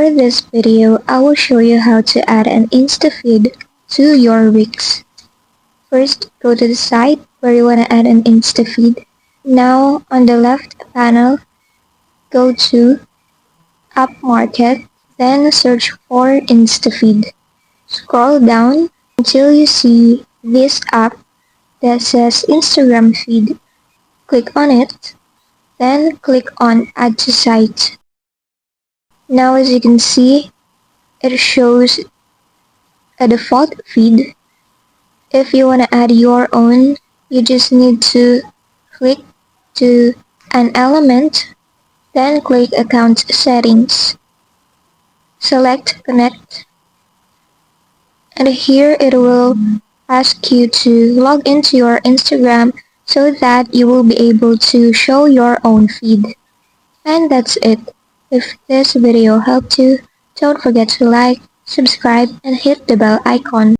For this video, I will show you how to add an Insta feed to your Wix. First, go to the site where you want to add an Insta feed. Now, on the left panel, go to App Market, then search for Insta feed. Scroll down until you see this app that says Instagram feed. Click on it, then click on Add to Site. Now, as you can see, it shows a default feed. If you want to add your own, you just need to click to an element, then click Account Settings. Select Connect, and here it will ask you to log into your Instagram so that you will be able to show your own feed. And that's it. If this video helped you, don't forget to like, subscribe, and hit the bell icon.